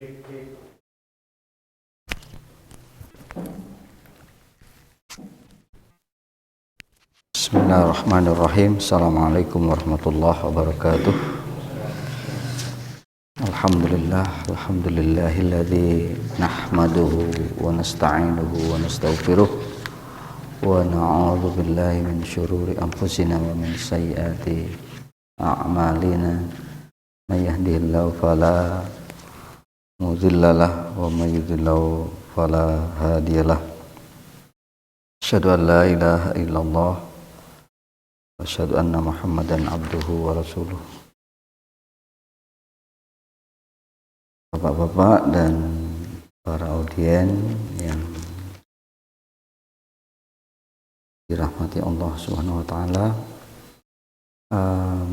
Bismillahirrahmanirrahim. Assalamualaikum warahmatullahi wabarakatuh. Alhamdulillahilladzi nahmaduhu wa nasta'inuhu wa nastaghfiruh wa na'udzu billahi min syururi anfusina wa min sayyiati a'malina. May yahdihillahu fala mudhillalah wa may yudhlil fala hadiyalah. Asyhadu an la ilaha illallah asyhadu anna Muhammadan abduhu wa rasuluh. Bapak-bapak dan para audien yang dirahmati Allah Subhanahu wa taala,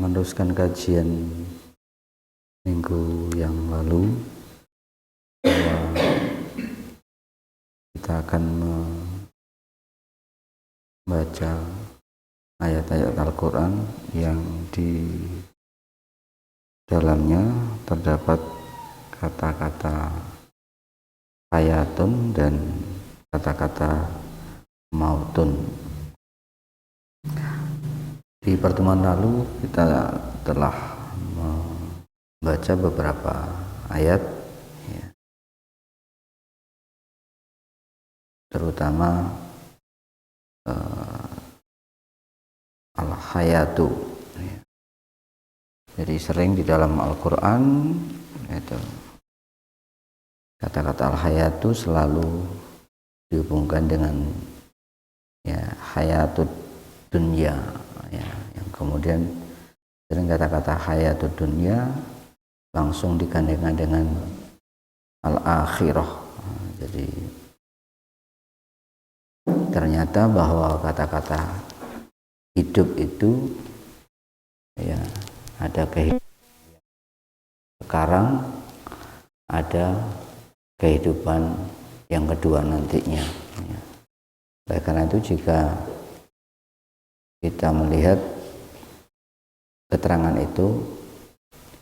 meneruskan kajian minggu yang lalu bahwa kita akan membaca ayat-ayat Al-Quran yang di dalamnya terdapat kata-kata hayatun dan kata-kata mautun. Di pertemuan lalu kita telah membaca beberapa ayat ya, terutama al-hayatu ya. Jadi sering di dalam Al-Quran itu kata-kata al-hayatu selalu dihubungkan dengan ya hayatud dunya ya, yang kemudian sering kata-kata hayatud dunya langsung digandengkan dengan al-akhirah. Jadi ternyata bahwa kata-kata hidup itu ya ada kehidupan sekarang, ada kehidupan yang kedua nantinya ya. Oleh karena itu jika kita melihat keterangan itu,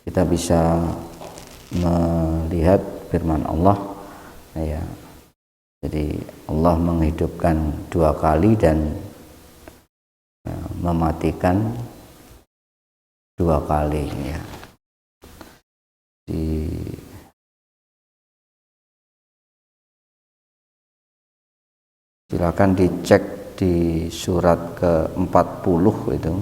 kita bisa melihat firman Allah ya. Jadi Allah menghidupkan dua kali dan mematikan dua kali ya. Silakan dicek di surat ke-40 itu.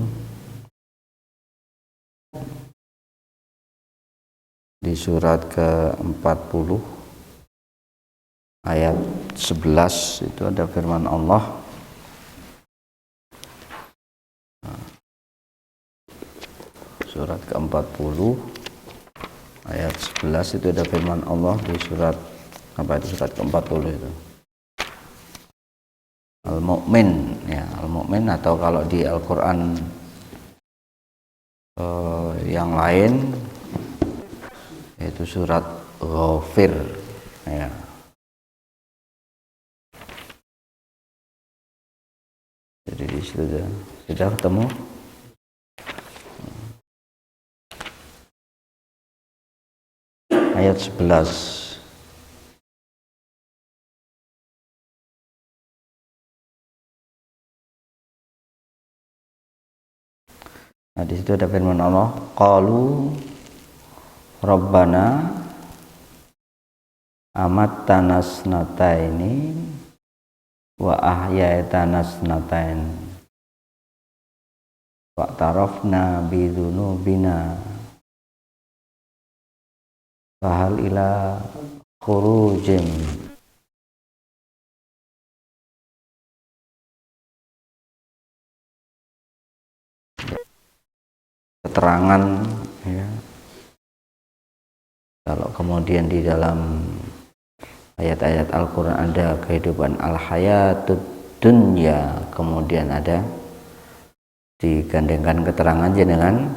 Di surat ke-40 ayat 11 itu ada firman Allah. Surat ke-40 ayat 11 itu ada firman Allah di surat apa itu, surat ke-40 itu. Al-Mu'min ya, Al-Mu'min, atau kalau di Al-Quran yang lain yaitu surat Ghafir ya. Jadi di situ sudah ketemu ayat 11. Nah, di situ ada firman Allah, qalu rabbana amattana snataini wa ahyaitana snatain wa tarafna bi dzunubina fahal ila khurujim keterangan ya. Kalau kemudian di dalam ayat-ayat Al-Quran ada kehidupan al-hayatud dunya, kemudian ada digandengkan keterangannya dengan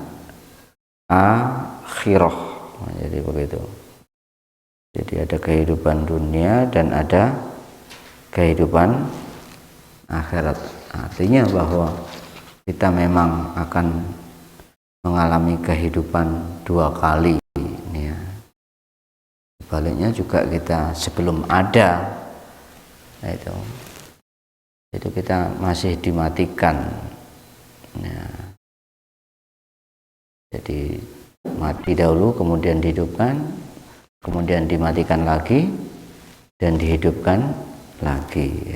akhirah. Nah, jadi begitu. Jadi ada kehidupan dunia dan ada kehidupan akhirat. Artinya bahwa kita memang akan mengalami kehidupan dua kali ya. sebaliknya juga kita sebelum ada, nah itu kita masih dimatikan. Ya. Jadi mati dahulu, kemudian dihidupkan, kemudian dimatikan lagi, dan dihidupkan lagi.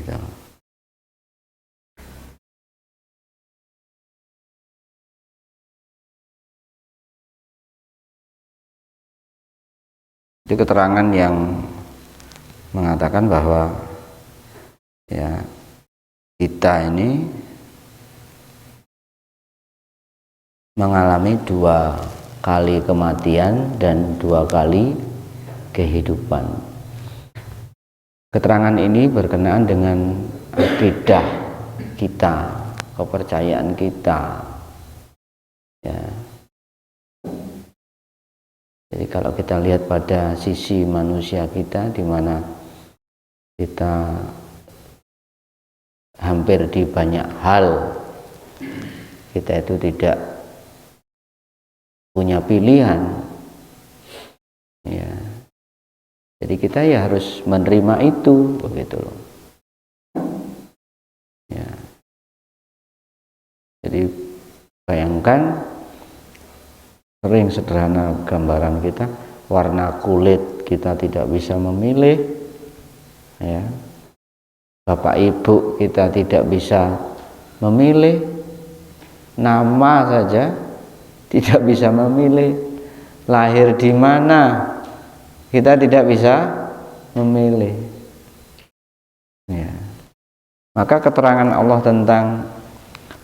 Itu keterangan yang mengatakan bahwa ya kita ini mengalami 2 kali kematian dan 2 kali kehidupan. Keterangan ini berkenaan dengan akidah kita, kepercayaan kita. Ya. Jadi kalau kita lihat pada sisi manusia kita, di mana kita hampir di banyak hal kita itu tidak punya pilihan, ya. Jadi kita ya harus menerima itu, begitu loh. Ya. Jadi bayangkan, sering sederhana gambaran kita, warna kulit kita tidak bisa memilih, ya. Bapak ibu kita tidak bisa memilih, nama saja tidak bisa memilih, lahir di mana kita tidak bisa memilih. Ya. Maka keterangan Allah tentang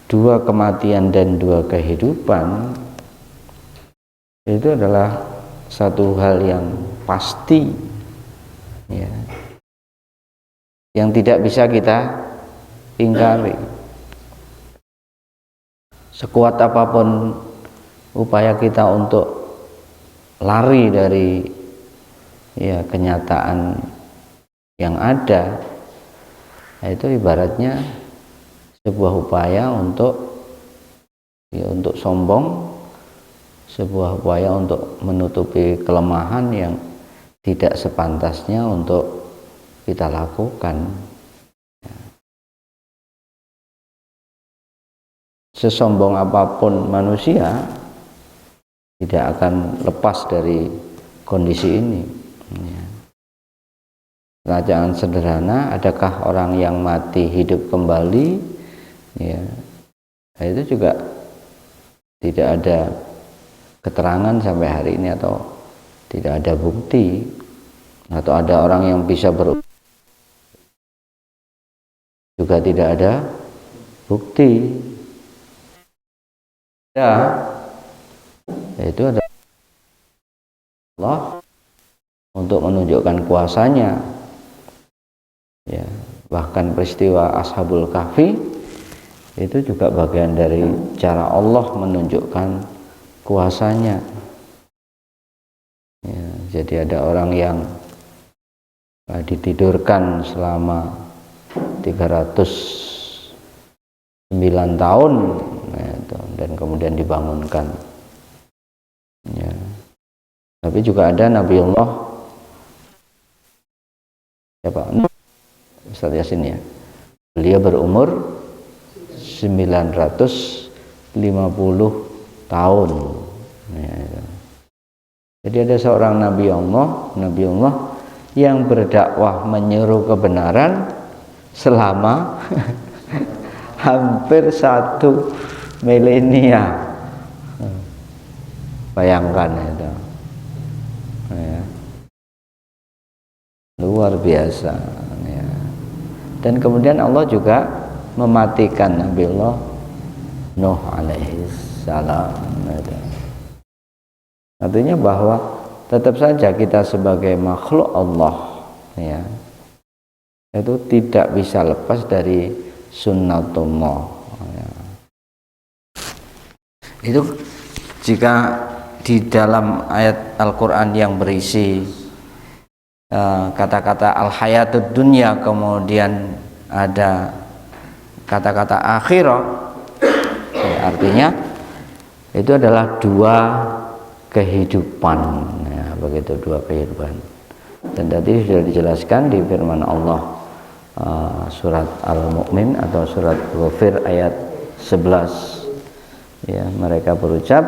2 kematian dan 2 kehidupan itu adalah satu hal yang pasti, ya, yang tidak bisa kita ingkari. Sekuat apapun upaya kita untuk lari dari ya kenyataan yang ada, itu ibaratnya sebuah upaya untuk sombong, sebuah upaya untuk menutupi kelemahan yang tidak sepantasnya untuk kita lakukan. Sesombong apapun manusia tidak akan lepas dari kondisi ini. Pertanyaan sederhana, adakah orang yang mati hidup kembali? Ya, itu juga tidak ada keterangan sampai hari ini, atau tidak ada bukti, atau ada orang yang bisa juga tidak ada bukti. Ya, yaitu adalah Allah untuk menunjukkan kuasanya. Ya, bahkan peristiwa Ashabul Kahfi itu juga bagian dari cara Allah menunjukkan kuasanya. Ya, jadi ada orang yang ditidurkan selama 309 tahun, ya, dan kemudian dibangunkan. Ya. Tapi juga ada Nabiullah siapa? Ustaz Yasin, ya. Beliau berumur 950 tahun. Ya. Jadi ada seorang Nabi Allah yang berdakwah menyeru kebenaran selama hampir 1 milenia. Bayangkan itu, ya. Luar biasa, ya. Dan kemudian Allah juga mematikan Nabiullah Nuh alaihi salam. Artinya bahwa tetap saja kita sebagai makhluk Allah, ya, itu tidak bisa lepas dari sunnatullah, ya. Itu jika di dalam ayat Al-Quran yang berisi kata-kata al-hayatud dunya, kemudian ada kata-kata akhirah, ya, artinya itu adalah 2 kehidupan, ya, begitu, 2 kehidupan. Dan tadi sudah dijelaskan di firman Allah surat Al-Mu'min atau surat Ghafir ayat 11. Ya, mereka berucap,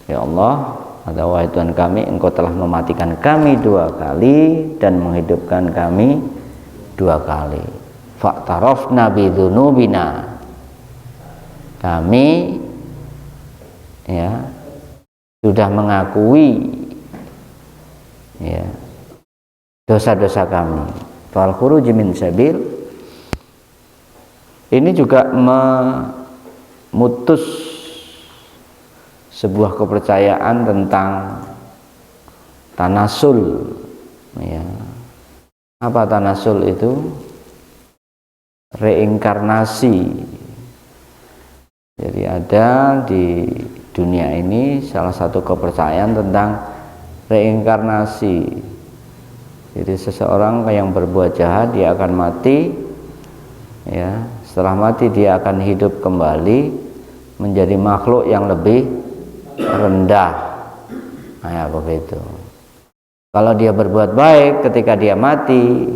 ya Allah, atau wahai Tuhan kami, Engkau telah mematikan kami 2 kali dan menghidupkan kami 2 kali. Fa'tarafna bidzunubina. Kami ya sudah mengakui ya dosa-dosa kami. Fal khuruj min sabil. Ini juga memutus sebuah kepercayaan tentang tanasul ya. Apa tanasul itu? Reinkarnasi. Jadi ada di dunia ini salah satu kepercayaan tentang reinkarnasi. Jadi seseorang yang berbuat jahat dia akan mati ya, setelah mati dia akan hidup kembali menjadi makhluk yang lebih rendah. Nah, ya begitu. Kalau dia berbuat baik ketika dia mati,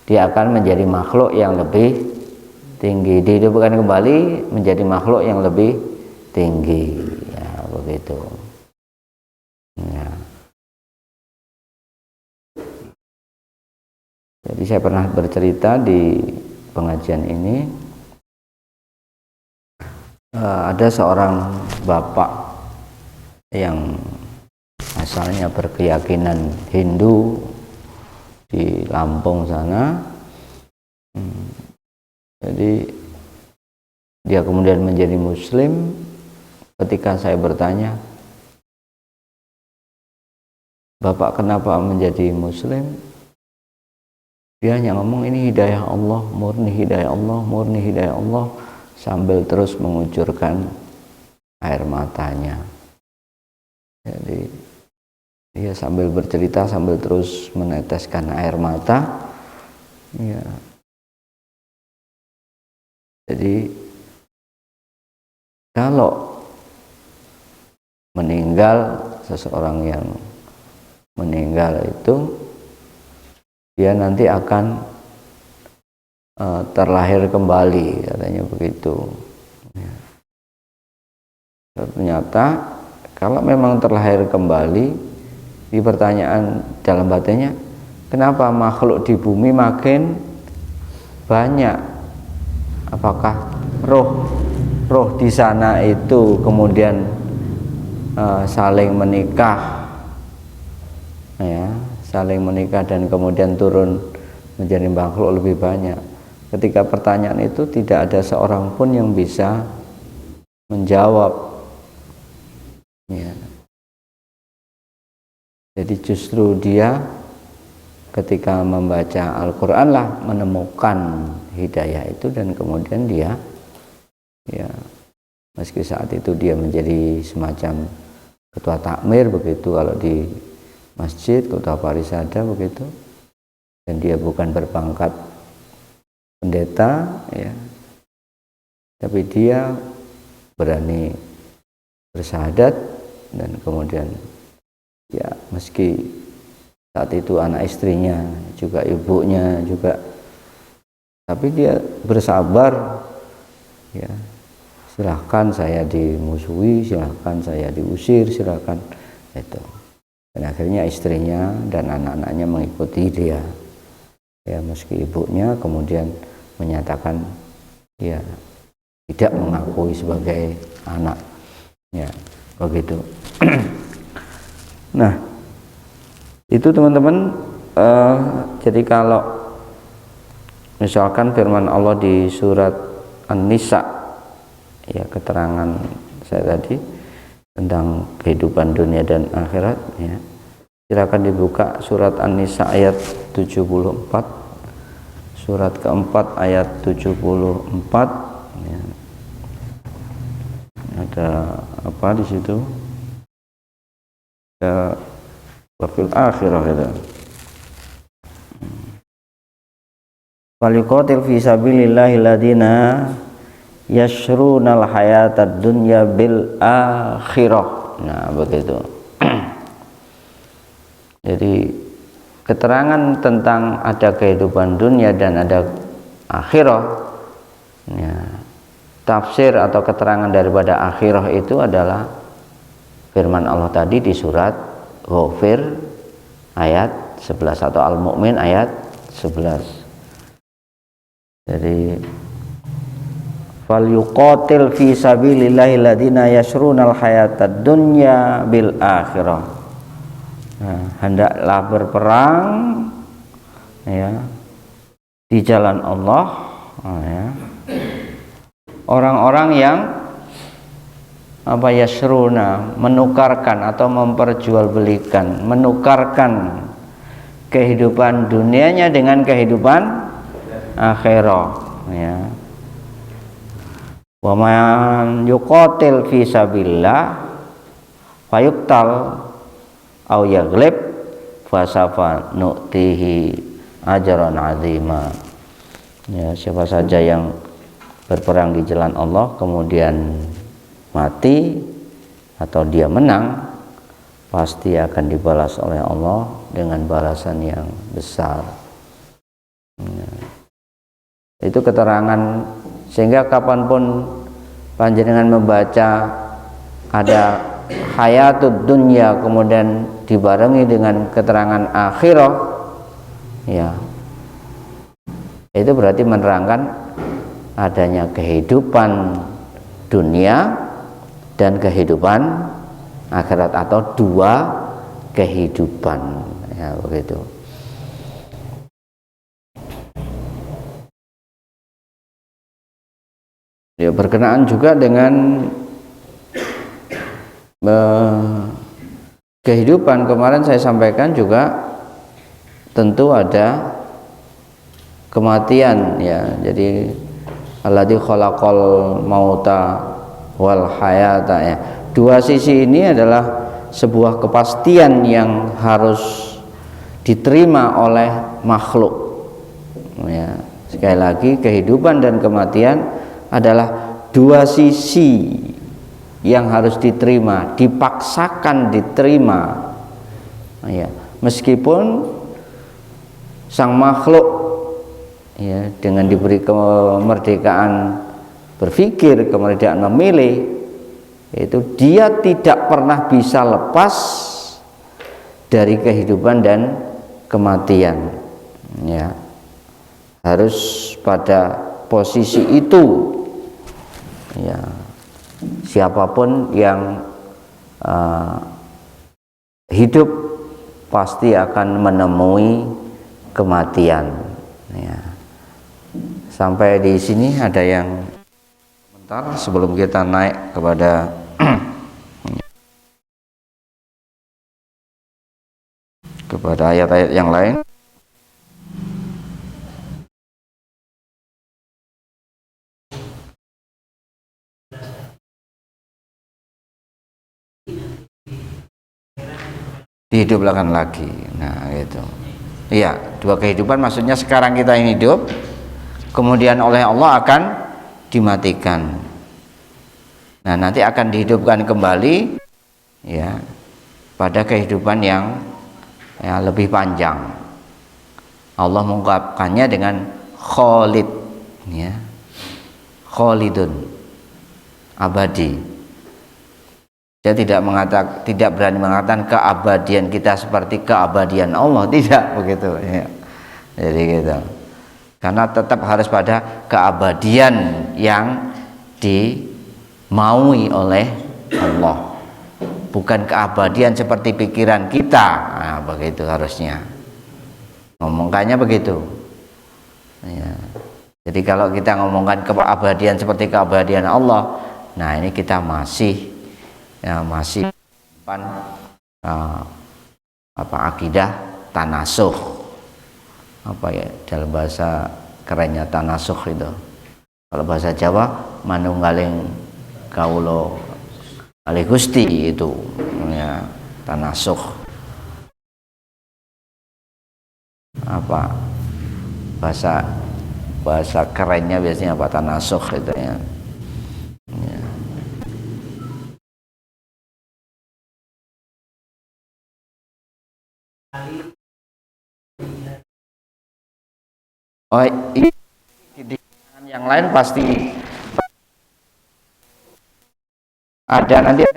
dia akan menjadi makhluk yang lebih tinggi, dihidupkan kembali menjadi makhluk yang lebih tinggi. Ya begitu. Ya. Jadi saya pernah bercerita di pengajian ini, ada seorang bapak yang asalnya berkeyakinan Hindu di Lampung sana. Jadi dia kemudian menjadi Muslim. Ketika saya bertanya, Bapak kenapa menjadi Muslim? Dia hanya ngomong ini hidayah Allah, murni hidayah Allah, murni hidayah Allah, sambil terus mengucurkan air matanya. Jadi dia sambil bercerita sambil terus meneteskan air mata. Ya. Jadi kalau meninggal, seseorang yang meninggal itu dia nanti akan terlahir kembali, katanya begitu. Ya. Ternyata kalau memang terlahir kembali, di pertanyaan dalam batinnya, kenapa makhluk di bumi makin banyak? Apakah roh di sana itu kemudian saling menikah, ya, saling menikah dan kemudian turun menjadi makhluk lebih banyak? Ketika pertanyaan itu tidak ada seorang pun yang bisa menjawab. Ya. Jadi justru dia ketika membaca Al-Quran lah menemukan hidayah itu, dan kemudian dia ya meski saat itu dia menjadi semacam ketua takmir begitu kalau di masjid, ketua parisada begitu, dan dia bukan berpangkat pendeta ya, tapi dia berani bersyahadat, dan kemudian ya meski saat itu anak istrinya juga ibunya juga, tapi dia bersabar ya, silahkan saya dimusuhi, silahkan saya diusir, silahkan itu, dan akhirnya istrinya dan anak-anaknya mengikuti dia ya, meski ibunya kemudian menyatakan ya tidak mengakui sebagai anak ya begitu. Nah itu teman-teman, jadi kalau misalkan firman Allah di surat An-Nisa ya, keterangan saya tadi tentang kehidupan dunia dan akhirat ya, silakan dibuka surat An-Nisa ayat 74, surat keempat ayat 74 ya. Ada apa di situ? Ya, wafil akhirah itu. Faliqatil fi sabilillahi ladina yashrunal hayatad dunya bil akhirah. Nah begitu. Jadi keterangan tentang ada kehidupan dunia dan ada akhirah, ya, tafsir atau keterangan daripada akhirah itu adalah firman Allah tadi di surat Ghafir ayat 11 atau Al-Mu'min ayat 11. Jadi fal yuqatil fi sabilillahi alladziina yashrunal hayatad dunya bil akhirah. Nah, hendaklah berperang, ya, di jalan Allah, ya, orang-orang yang yasruna, menukarkan atau memperjualbelikan, menukarkan kehidupan dunianya dengan kehidupan akhirah, ya. Wa man yuqatil fi sabilillah fayuqtal au yaghlib fasafa nu'tihi ajran azima. Ya, siapa saja yang berperang di jalan Allah kemudian mati atau dia menang, pasti akan dibalas oleh Allah dengan balasan yang besar. Ya. Itu keterangan, sehingga kapanpun panjenengan membaca ada hayatud dunya kemudian dibarengi dengan keterangan akhirah, ya, itu berarti menerangkan adanya kehidupan dunia dan kehidupan akhirat atau dua kehidupan, ya, begitu. Ya, berkenaan juga dengan kehidupan, kemarin saya sampaikan juga tentu ada kematian, ya. Jadi alladzi khalaqal mauta wal hayata, ya. Dua sisi ini adalah sebuah kepastian yang harus diterima oleh makhluk, ya. Sekali lagi, kehidupan dan kematian adalah dua sisi yang harus diterima, dipaksakan diterima, ya, meskipun sang makhluk, ya, dengan diberi kemerdekaan berpikir, kemerdekaan memilih, itu dia tidak pernah bisa lepas dari kehidupan dan kematian, ya, harus pada posisi itu, ya. Siapapun yang hidup pasti akan menemui kematian, ya. Sampai di sini ada yang komentar sebelum kita naik kepada kepada ayat-ayat yang lain. Dihidupkan lagi, nah gitu. Iya, dua kehidupan maksudnya sekarang kita yang hidup, kemudian oleh Allah akan dimatikan. Nah, nanti akan dihidupkan kembali, ya, pada kehidupan yang, ya, lebih panjang. Allah mengungkapkannya dengan khalid, ya, khalidun, abadi. Dia tidak berani mengatakan keabadian kita seperti keabadian Allah, tidak begitu, ya. Jadi gitu. Karena tetap harus pada keabadian yang dimaui oleh Allah, bukan keabadian seperti pikiran kita. Nah, begitu harusnya ngomongkannya begitu, ya. Jadi kalau kita ngomongkan keabadian seperti keabadian Allah, nah ini kita masih akidah tanasuh, ya, dalam bahasa kerennya tanasuh itu. Kalau bahasa Jawa manunggaling kaulo alih Gusti, itu, ya, tanasuh. Bahasa kerennya biasanya tanasuh itu, ya. Oh, di yang lain pasti ada nanti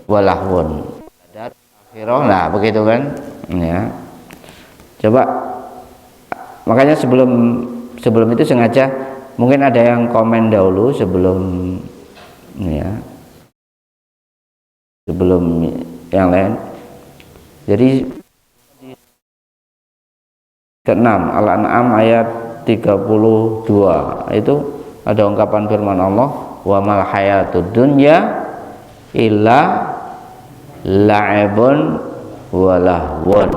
walahun ada akhirah lah begitu kan ya. Coba makanya sebelum itu sengaja mungkin ada yang komen dahulu sebelum ya sebelum yang lain. Jadi ke-6 Al-An'am ayat 32 itu ada ungkapan firman Allah wa mal hayatud dunya illa la'ibun wa lahwun.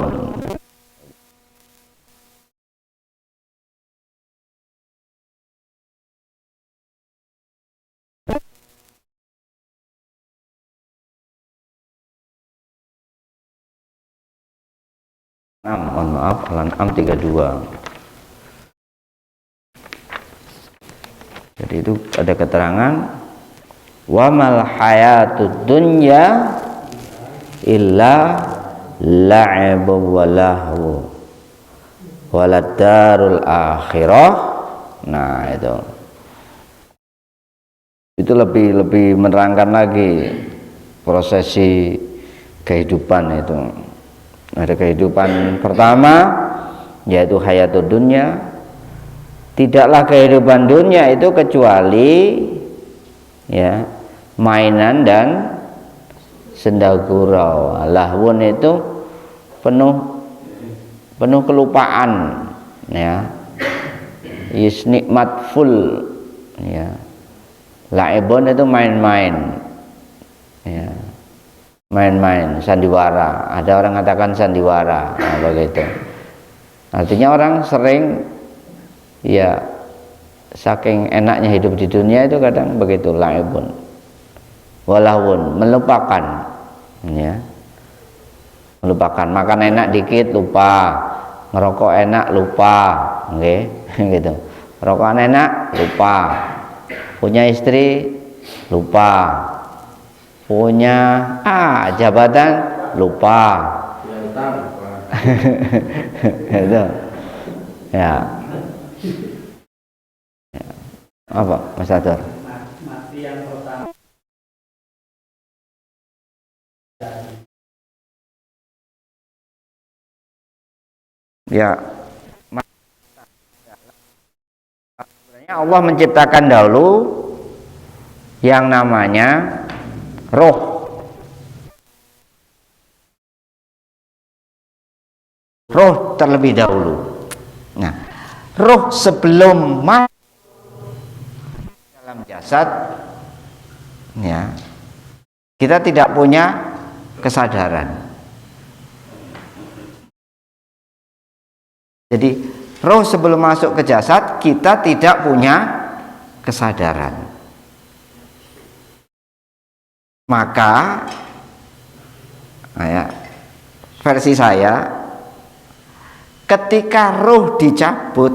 Mohon maaf, Al-An'am 32. Jadi itu ada keterangan wa mal hayatud dunya illa la'ibun wa lahu waladarul akhirah. Nah itu lebih menerangkan lagi prosesi kehidupan itu. Ada kehidupan pertama yaitu hayatud dunya. Tidaklah kehidupan dunia itu kecuali ya mainan dan senda gurau. Lahwun itu penuh kelupaan ya. Nikmat full ya. Laibun itu main-main ya. Main-main, sandiwara. Ada orang katakan sandiwara, nah, begitu. Artinya orang sering ya saking enaknya hidup di dunia itu kadang begitu laibun, walahun, melupakan, ya, melupakan. Makan enak dikit lupa, ngerokok enak lupa, okay? Gitu. Rokokan enak lupa, punya istri lupa. Punya jabatan lupa. Itu ya. Apa Mas Atur? Mati yang pertama ya. Sebenarnya Allah menciptakan dahulu yang namanya roh terlebih dahulu. Nah, roh sebelum masuk dalam jasad ya, kita tidak punya kesadaran. Jadi roh sebelum masuk ke jasad kita tidak punya kesadaran. Maka ya, versi saya ketika roh dicabut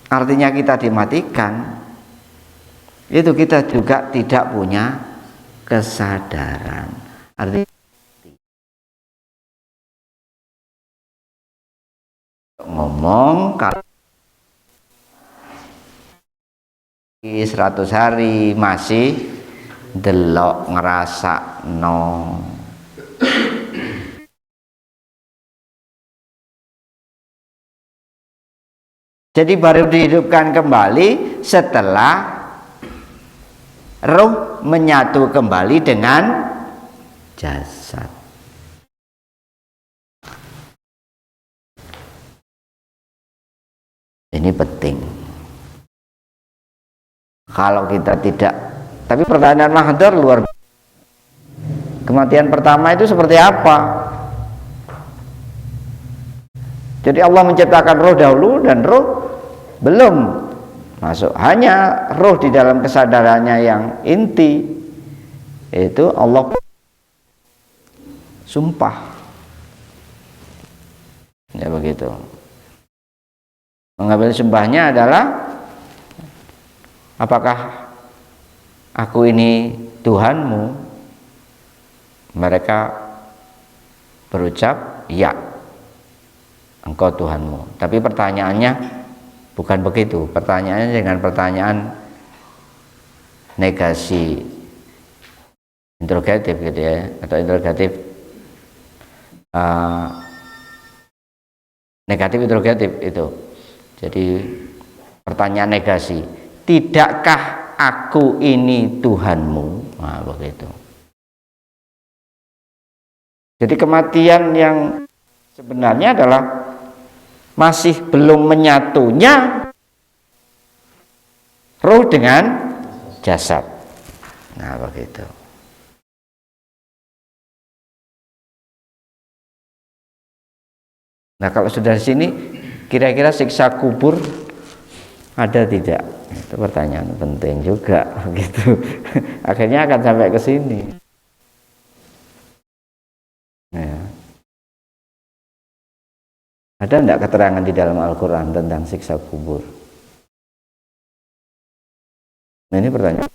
artinya kita dimatikan, itu kita juga tidak punya kesadaran. Artinya ngomong kalau 100 hari masih delok ngerasa no. Jadi baru dihidupkan kembali setelah roh menyatu kembali dengan jasad. Ini penting. Kalau kita tidak, tapi pertanyaan Mahdar luar biasa. Kematian pertama itu seperti apa? Jadi Allah menciptakan roh dahulu dan roh belum masuk. Hanya roh di dalam kesadarannya yang inti itu Allah sumpah. Ya begitu. Mengambil sumpahnya adalah apakah aku ini Tuhanmu? Mereka berucap, ya, engkau Tuhanmu. Tapi pertanyaannya bukan begitu. Pertanyaannya dengan pertanyaan negasi, interrogatif gitu ya, atau interrogatif negatif interrogatif itu. Jadi pertanyaan negasi, tidakkah aku ini Tuhanmu? Nah, begitu. Jadi kematian yang sebenarnya adalah masih belum menyatunya roh dengan jasad. Nah, begitu. Nah, kalau sudah di sini, kira-kira siksa kubur ada tidak? Itu pertanyaan penting juga, gitu. Akhirnya akan sampai ke sini. Ya. Ada enggak keterangan di dalam Al-Quran tentang siksa kubur? Nah, ini pertanyaan.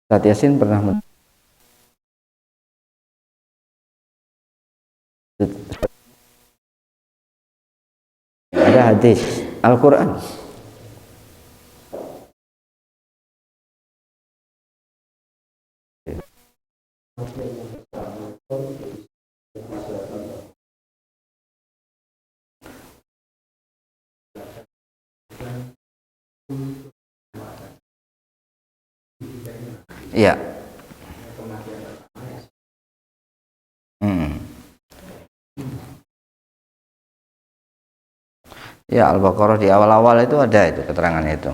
Ustaz Yasin pernah ada hadis Al-Quran. Iya. Ya, Al-Baqarah di awal-awal itu ada itu keterangan itu.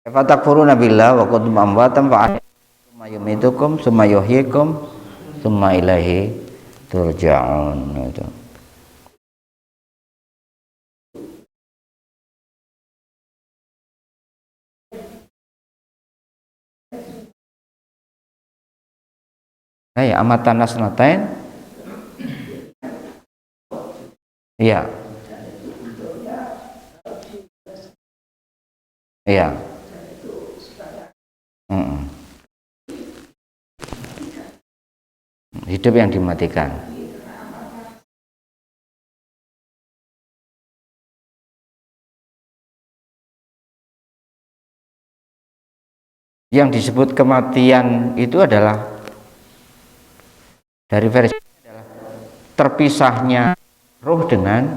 Fatakfuruna billah wa kuntum amwatan fa summa yumitukum summa yuhyikum summa ilaihi turja'un. Itu. Hey, amatan nasnatain. Iya. Iya. Hidup yang dimatikan. Yang disebut kematian itu adalah dari versi adalah terpisahnya roh dengan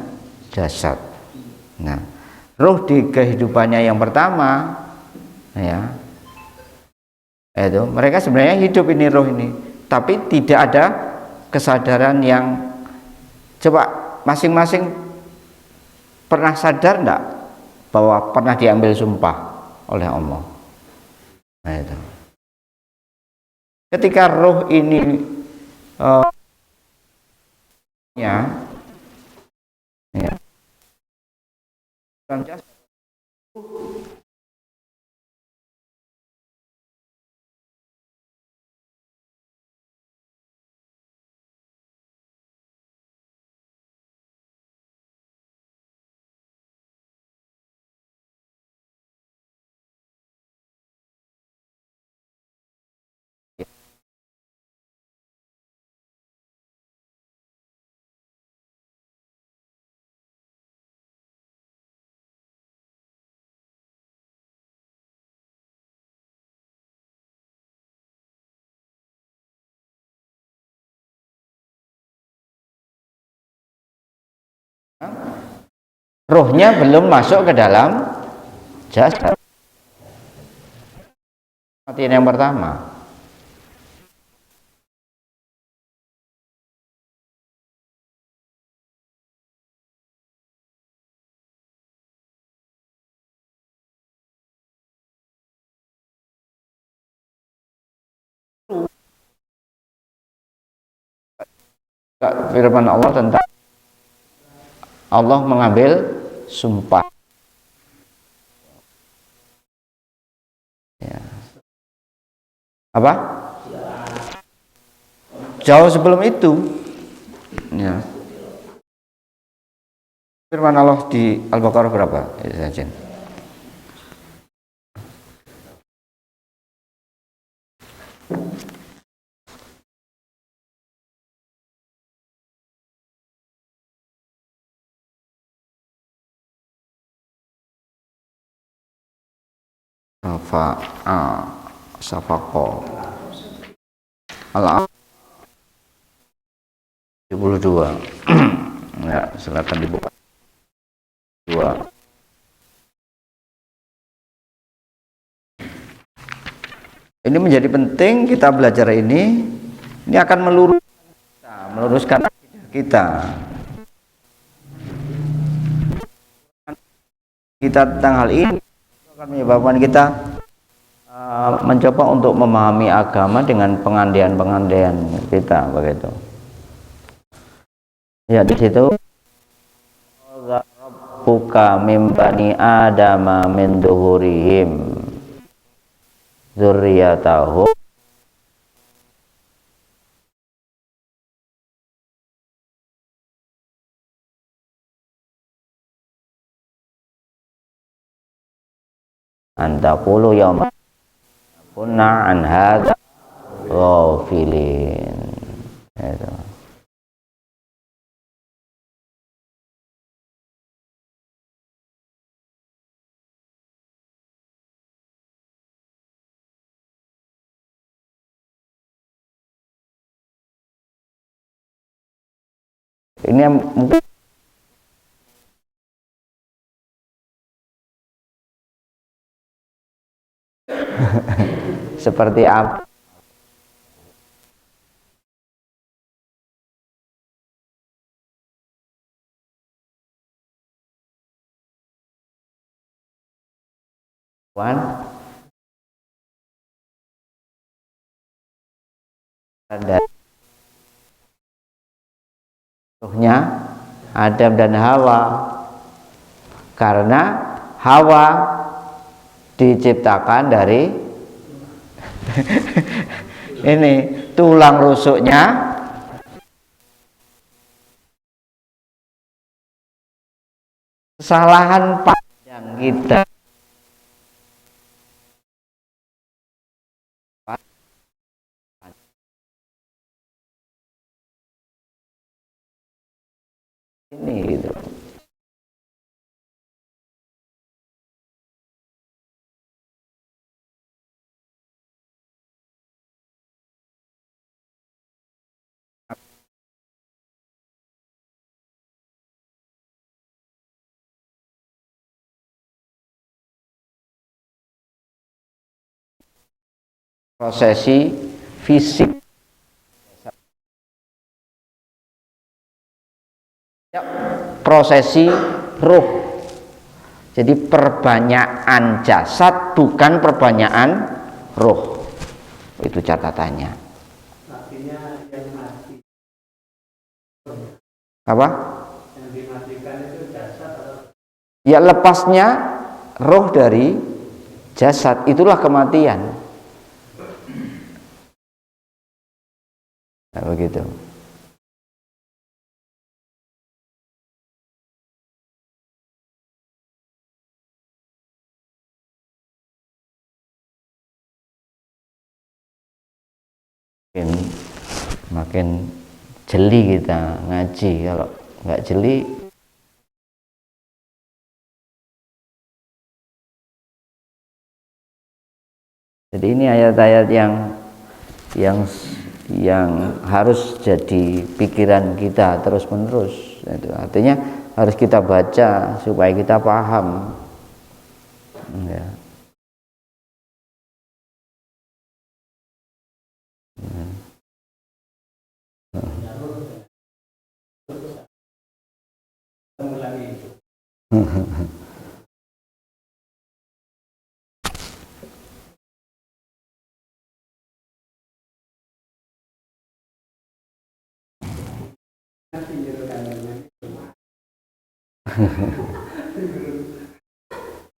jasad. Nah, roh di kehidupannya yang pertama, ya, itu mereka sebenarnya hidup ini roh ini, tapi tidak ada kesadaran yang, coba masing-masing pernah sadar enggak bahwa pernah diambil sumpah oleh Allah. Nah, itu. Ketika roh ini ya rohnya belum masuk ke dalam jasad. Kematian yang pertama. Firman Allah tentang Allah mengambil sumpah. Ya. Apa? jauh sebelum itu. Ya. Firman Allah di Al-Baqarah berapa? Sajen. Safaqo Al-A'raf 72. Ya, silakan dibuka. 2. Ini menjadi penting kita belajar ini. Ini akan meluruskan kita tentang hal ini akan menyebabkan kita mencoba untuk memahami agama dengan pengandaian kita begitu. Ya, di situ rabbuka mim bani adama min duhurihim dzurriyyatahum antaqulu yauma kunna an hadza ghafilin. Itu. Ini yang mungkin seperti apa? Ruhnya Adam dan Hawa, karena Hawa diciptakan dari ini tulang rusuknya kesalahan panjang kita ini gitu. Prosesi fisik ya, prosesi ruh. Jadi perbanyakan jasad bukan perbanyakan ruh. Itu catatannya. Artinya yang mati. Apa? Yang dimatikan itu jasad atau? Ya, lepasnya roh dari jasad, itulah kematian. Nah, begitu. Makin jeli kita ngaji, kalau nggak jeli jadi ini ayat-ayat yang harus jadi pikiran kita terus menerus. Itu artinya harus kita baca supaya kita paham. Ya.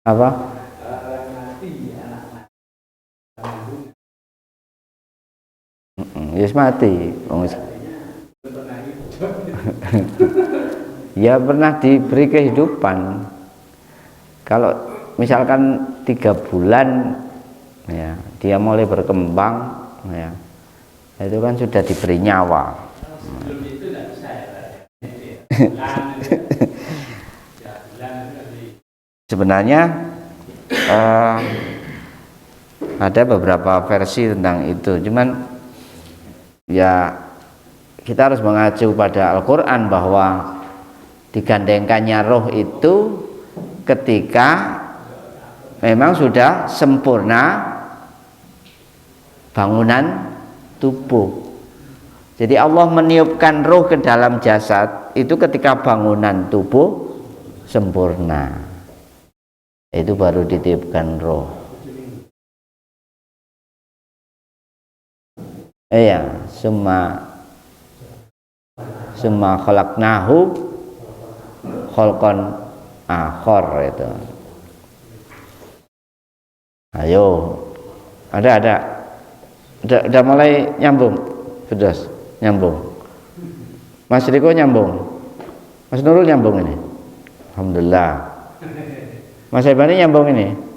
Apa? Yes mati. Ya pernah diberi kehidupan. Kalau misalkan 3 bulan ya dia mulai berkembang ya, itu kan sudah diberi nyawa. Sebenarnya ada beberapa versi tentang itu, cuman ya kita harus mengacu pada Al-Quran bahwa digandengkannya roh itu ketika memang sudah sempurna bangunan tubuh. Jadi Allah meniupkan roh ke dalam jasad itu ketika bangunan tubuh sempurna, itu baru ditiupkan roh. Iya, summa khalaqnahu khalqan akhar itu. Ayo, udah mulai nyambung, sudah nyambung. Mas Riko nyambung, Mas Nurul nyambung ini. Alhamdulillah. Mas Ebani nyambung ini.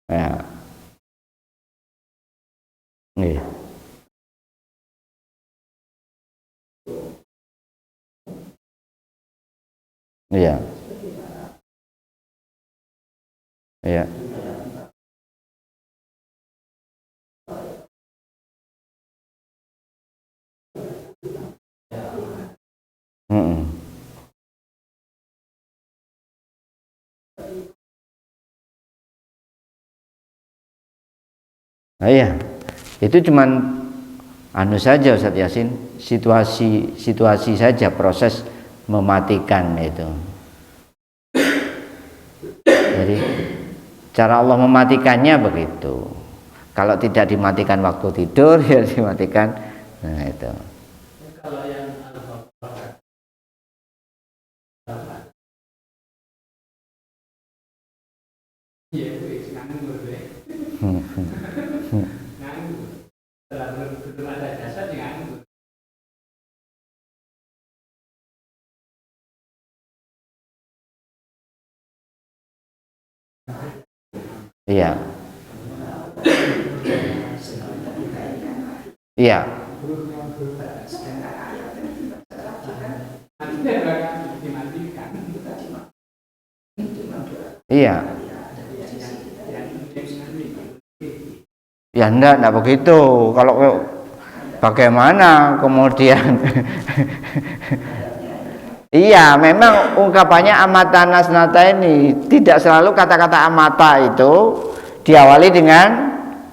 Ya. Nih. Iya. Iya. Nah, iya. Itu cuman anu saja Ustaz Yasin, situasi saja proses mematikan itu. Jadi cara Allah mematikannya begitu. Kalau tidak dimatikan waktu tidur ya dimatikan. Nah itu. Kalau yang iya. Iya. Iya. Ya enggak begitu. Kalau bagaimana kemudian iya, memang ungkapannya amata nasnata ini tidak selalu kata-kata amata itu diawali dengan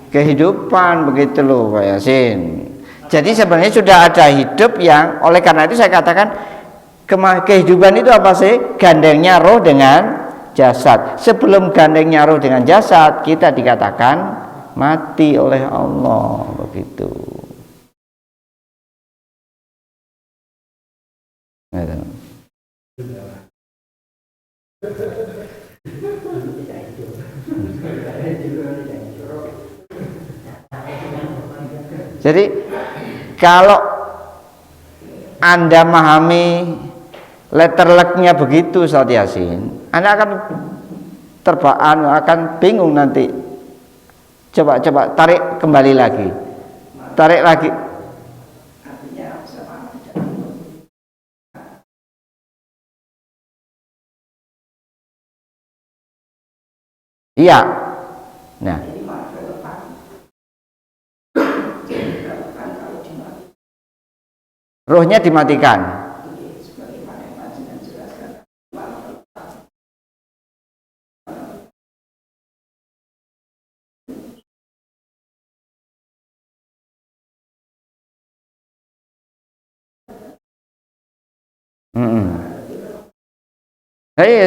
kehidupan, begitu loh Pak Yasin. Jadi sebenarnya sudah ada hidup yang, oleh karena itu saya katakan kehidupan itu apa sih? Gandengnya roh dengan jasad. Sebelum gandengnya roh dengan jasad, kita dikatakan mati oleh Allah, begitu. Jadi kalau Anda memahami letter luck-nya begitu Ustaz Yasin, Anda akan bingung nanti. Coba tarik kembali lagi. Tarik lagi. Iya. Nah. Rohnya dimatikan.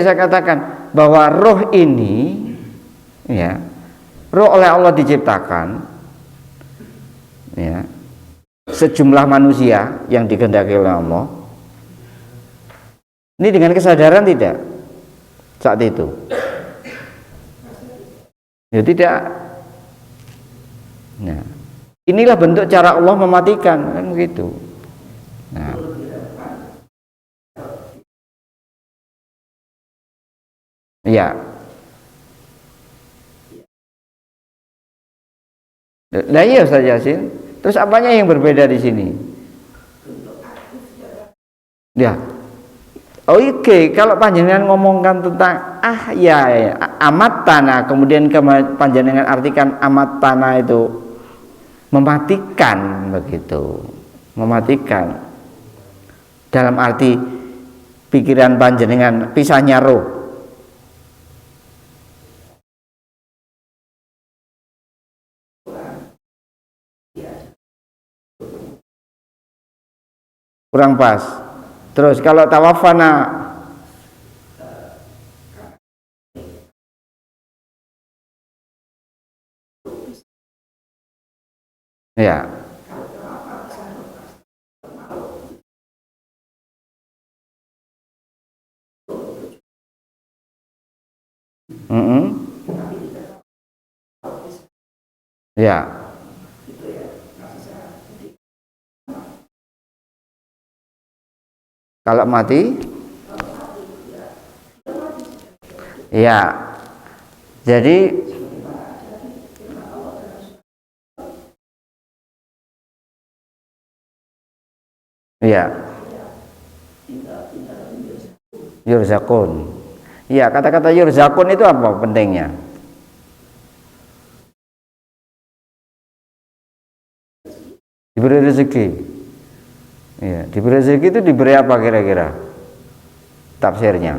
Saya katakan bahwa roh ini, ya, roh oleh Allah diciptakan, ya, sejumlah manusia yang dikehendaki oleh Allah. Ini dengan kesadaran tidak? saat itu. Ya tidak. Nah, inilah bentuk cara Allah mematikan, kan begitu. Nah, ya. Nah iya Ustaz Yasin. Terus apanya yang berbeda di sini? Ya. Oh oke, kalau panjenengan ngomongkan tentang ya, amat tanah, kemudian panjenengan artikan amat tanah itu mematikan begitu. Mematikan. Dalam arti pikiran panjenengan pisahnya roh. Kurang pas. Terus kalau tawafana ya. Ya. Kalau mati ya. Jadi ya. Yurzakun. Ya, kata-kata yurzakun itu apa pentingnya? Diberi rezeki. Ya, diberi rezeki itu diberi apa kira-kira? Tafsirnya.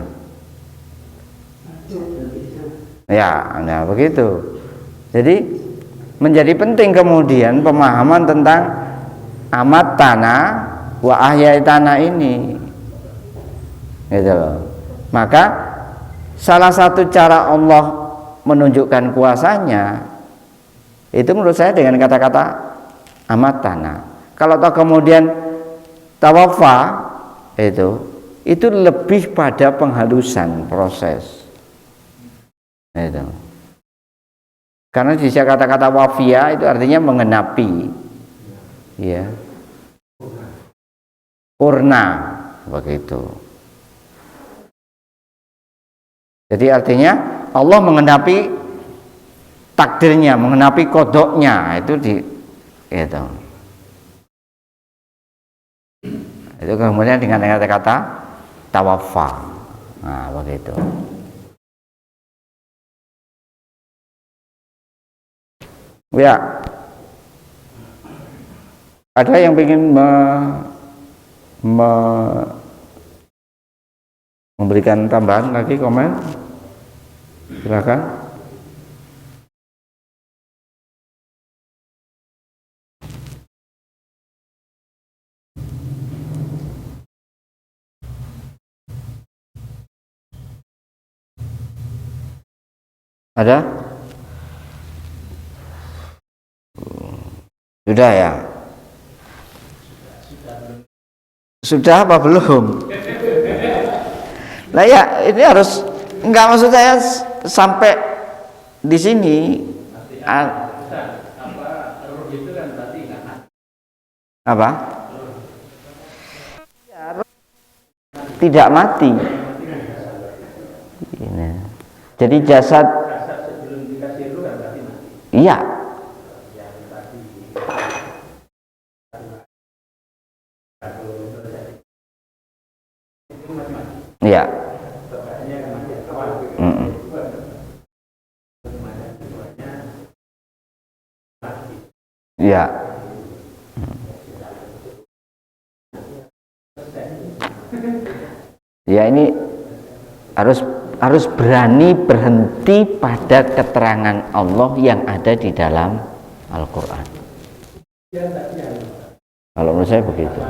Ya, nah begitu. Jadi menjadi penting kemudian pemahaman tentang amat tanah wa ahyai tanah ini. Gitu loh. Maka salah satu cara Allah menunjukkan kuasanya itu menurut saya dengan kata-kata amat tanah. Kalau toh kemudian tawafa itu lebih pada penghalusan proses. Itu. Karena di sini kata-kata wafia itu artinya mengenapi, ya, purna, begitu. Jadi artinya Allah mengenapi takdirnya, mengenapi kodoknya itu itu. Itu kemudian dengan kata-kata tawafa, nah begitu. Ya, ada yang ingin memberikan tambahan lagi komen? Silakan. Ada? Sudah ya? Sudah apa belum? Nah ya, ini harus enggak, maksud saya sampai di sini apa? Tidak mati. Ini. Jadi jasad iya. Iya. Iya. Ya ini harus berani berhenti pada keterangan Allah yang ada di dalam Al-Quran. Kalau menurut saya begitu.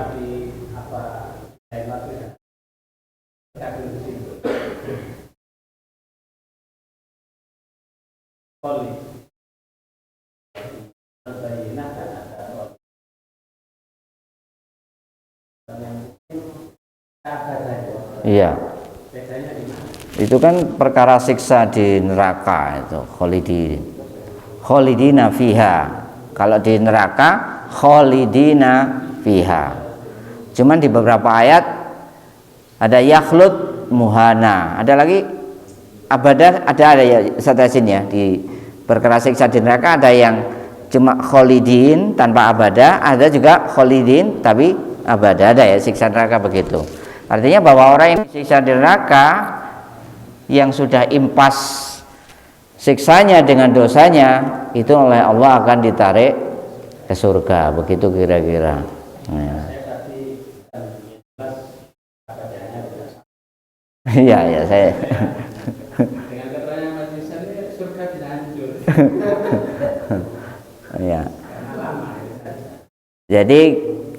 Iya. Itu kan perkara siksa di neraka itu, khalidina fiha. Kalau di neraka khalidina fiha. Cuman di beberapa ayat ada yakhlud muhana, ada lagi abadah, ada ya satasin ya. Di perkara siksa di neraka ada yang cuma khalidin tanpa abadah, ada juga khalidin tapi abadah, ada ya siksa neraka begitu. Artinya bahwa orang yang siksa di neraka yang sudah impas siksanya dengan dosanya itu oleh Allah akan ditarik ke surga, begitu kira-kira. Iya ya saya. Dengan keterangan Mas Ihsan ini surga bisa hancur. Ya. Jadi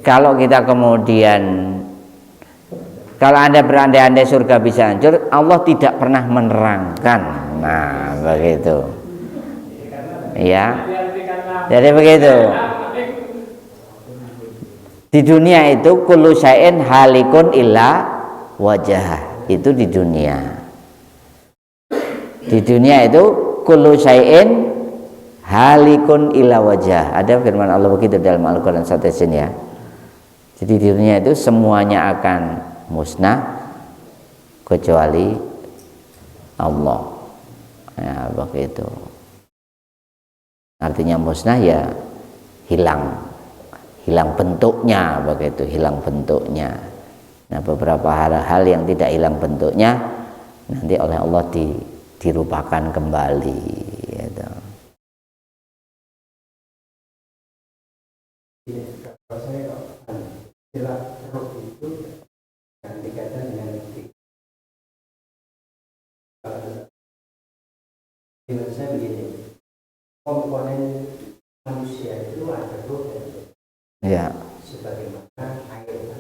kalau kita kemudian kalau Anda berandai-andai surga bisa hancur, Allah tidak pernah menerangkan. Nah, begitu. Ya. Jadi begitu. Di dunia itu kullu syai'in halikun illa wajah. Itu di dunia. Di dunia itu kullu syai'in halikun illa wajah. Ada firman Allah begitu dalam Al-Qur'an Satasin ya. Jadi di dunia itu semuanya akan musnah kecuali Allah. Ya begitu. Artinya musnah ya hilang bentuknya, begitu, hilang bentuknya. Nah, beberapa hal-hal yang tidak hilang bentuknya nanti oleh Allah dirupakan kembali gitu. Kalau saya istilah roh itu yang dikaitkan dengan menurut saya begini, komponen manusia itu ada roh dan Ya. sebagaimana air itu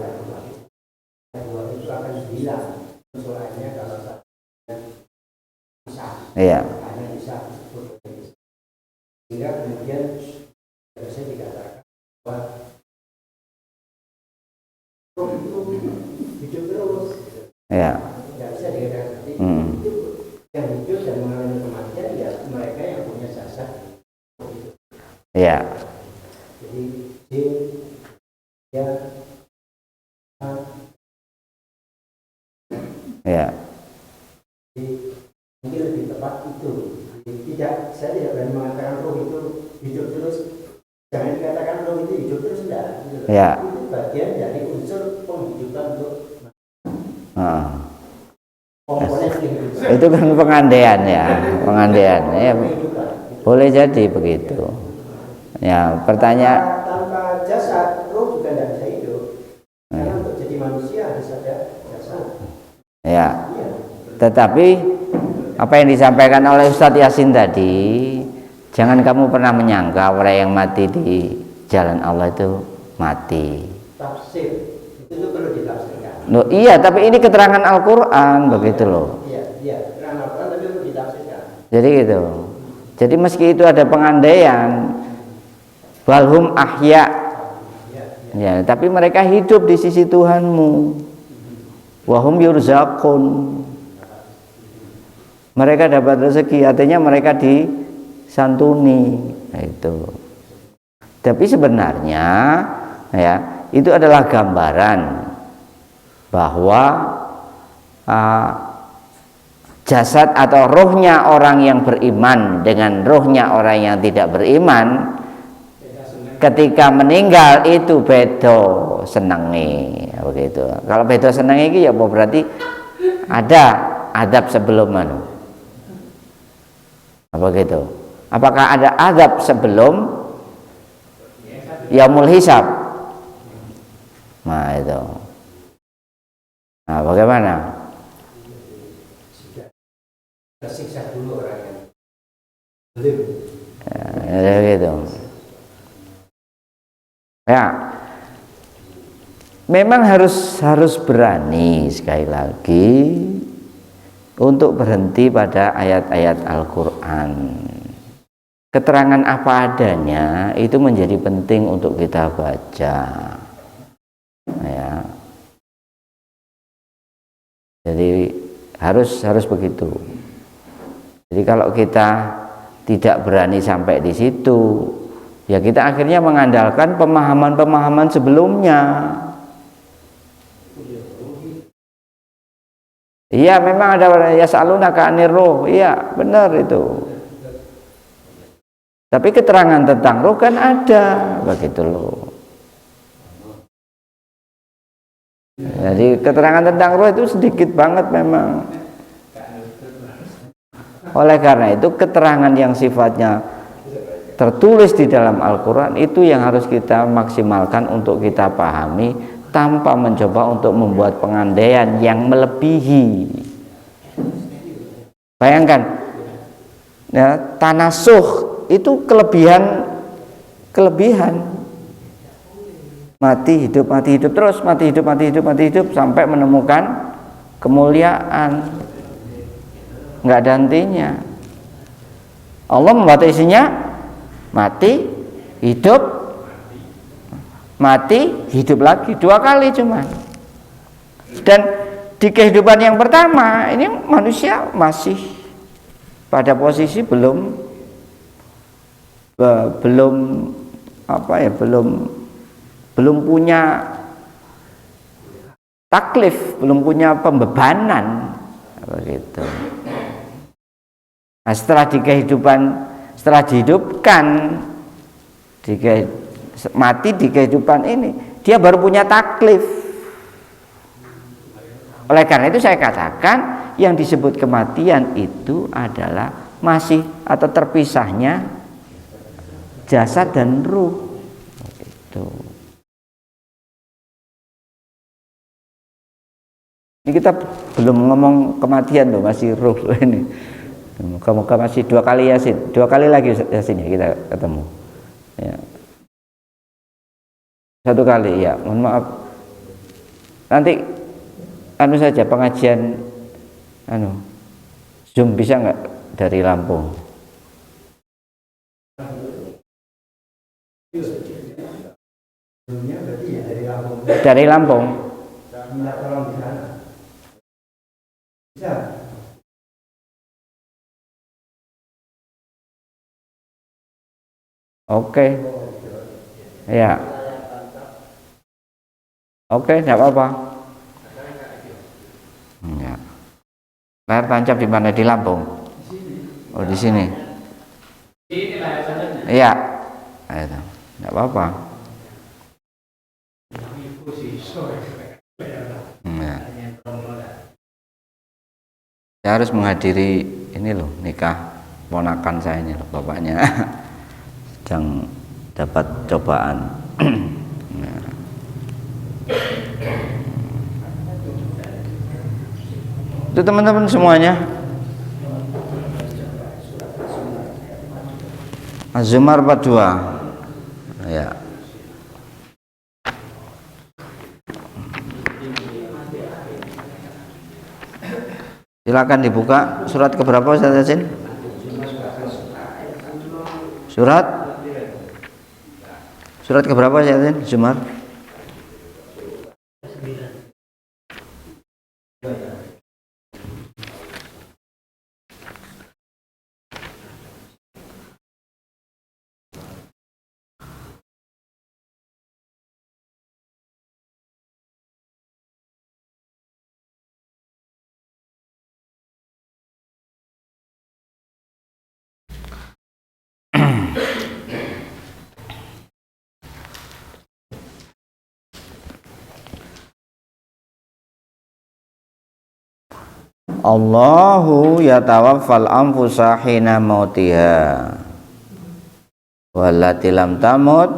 ada dua itu akan hilang soalnya kalau bisa hanya bisa sehingga kemudian saya dikatakan bahwa roh itu hidup terus. Ya. Tidak bisa dikatakan seperti itu. Yang hidup dan mengalami kematian ya mereka yang punya jasad. Ya. Jadi dia Ya. Jadi mungkin lebih tepat itu. Tidak, saya tidak berani mengatakan roh itu hidup terus. Jangan dikatakan roh itu hidup terus, enggak. Ya. Itu bagian dari unsur penghidupan untuk komponen kehidupan. Itu kan pengandaian ya, ya, boleh jadi begitu. Ya, pertanyaan tanpa jasad roh juga tidak bisa hidup. Karena untuk jadi manusia harus ada jasad. Ya. Tetapi apa yang disampaikan oleh Ustadz Yasin tadi, jangan kamu pernah menyangka orang yang mati di jalan Allah itu mati. Tafsir itu perlu ditafsirkan. Loh, iya, tapi ini keterangan Al-Qur'an begitu loh. Iya, keterangan Al-Qur'an tapi perlu ditafsirkan. Jadi gitu. Jadi meski itu ada pengandaian, balhum ahya. Ya, tapi mereka hidup di sisi Tuhanmu. Wahum yurzaqun. Mereka dapat rezeki, artinya mereka disantuni. Nah, itu. Tapi sebenarnya ya, itu adalah gambaran bahwa jasad atau rohnya orang yang beriman dengan rohnya orang yang tidak beriman ketika meninggal itu beda senengi begitu. Kalau beda senengi itu ya berarti ada adab sebelum apa gitu. Apakah ada adab sebelum yaumul hisab? Nah itu. Nah bagaimana? Tersiksa dulu orang yang belum. Ya, gitu. Ya, memang harus berani sekali lagi untuk berhenti pada ayat-ayat Al-Quran. Keterangan apa adanya itu menjadi penting untuk kita baca. Ya. Jadi Harus begitu. Jadi kalau kita tidak berani sampai di situ, ya kita akhirnya mengandalkan pemahaman-pemahaman sebelumnya. Iya, memang ada yas'alunaka 'anir ruh. Iya, benar itu. Tapi keterangan tentang ruh kan ada, begitu loh. Jadi keterangan tentang ruh itu sedikit banget memang. Oleh karena itu keterangan yang sifatnya tertulis di dalam Al-Quran itu yang harus kita maksimalkan untuk kita pahami, tanpa mencoba untuk membuat pengandaian yang melebihi. Bayangkan ya, tanasuh itu kelebihan mati hidup terus, mati hidup sampai menemukan kemuliaan, nggak ada hentinya. Allah membuat isinya mati hidup lagi 2 kali cuman. Dan di kehidupan yang pertama ini manusia masih pada posisi belum punya taklif, belum punya pembebanan begitu. Nah, setelah dihidupkan, mati di kehidupan ini, dia baru punya taklif. Oleh karena itu saya katakan yang disebut kematian itu adalah masih atau terpisahnya jasad dan ruh. Gitu. Ini kita belum ngomong kematian loh, masih ruh loh ini. Moga-moga masih 2 kali Yasin, 2 kali lagi Yasin ya kita ketemu. Ya. 1 kali ya, mohon maaf. Nanti saja pengajian Zoom bisa nggak dari Lampung? Dari Lampung. Bisa. Oke. Ya. Oke, enggak apa-apa. Ya. Layar tancap di mana? Di Lampung. Oh, di sini. Iya. Itu. Enggak apa-apa. Ya. Saya harus menghadiri ini loh, nikah ponakan saya ini loh, bapaknya sedang dapat cobaan. Nah. Itu teman-teman semuanya. Az-Zumar 42. Ya. Silakan dibuka surat keberapa Ustaz Yasin? Surat keberapa Ustaz Yasin? Zumar. Allahu yatawaffal anfusa hina mautiha wallati lam tamut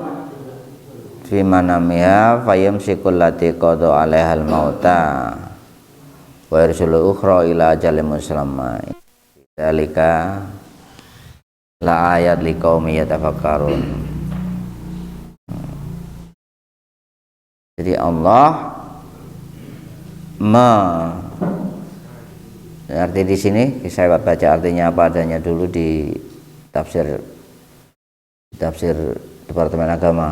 fi manamiha fayumsikul lati qada 'alaihal mauta wa yarsul ukhra ila ajalin musamma dzalika la ayat liqaumi yatafakkarun. Jadi Allah arti di sini saya baca artinya apa adanya dulu di tafsir Departemen Agama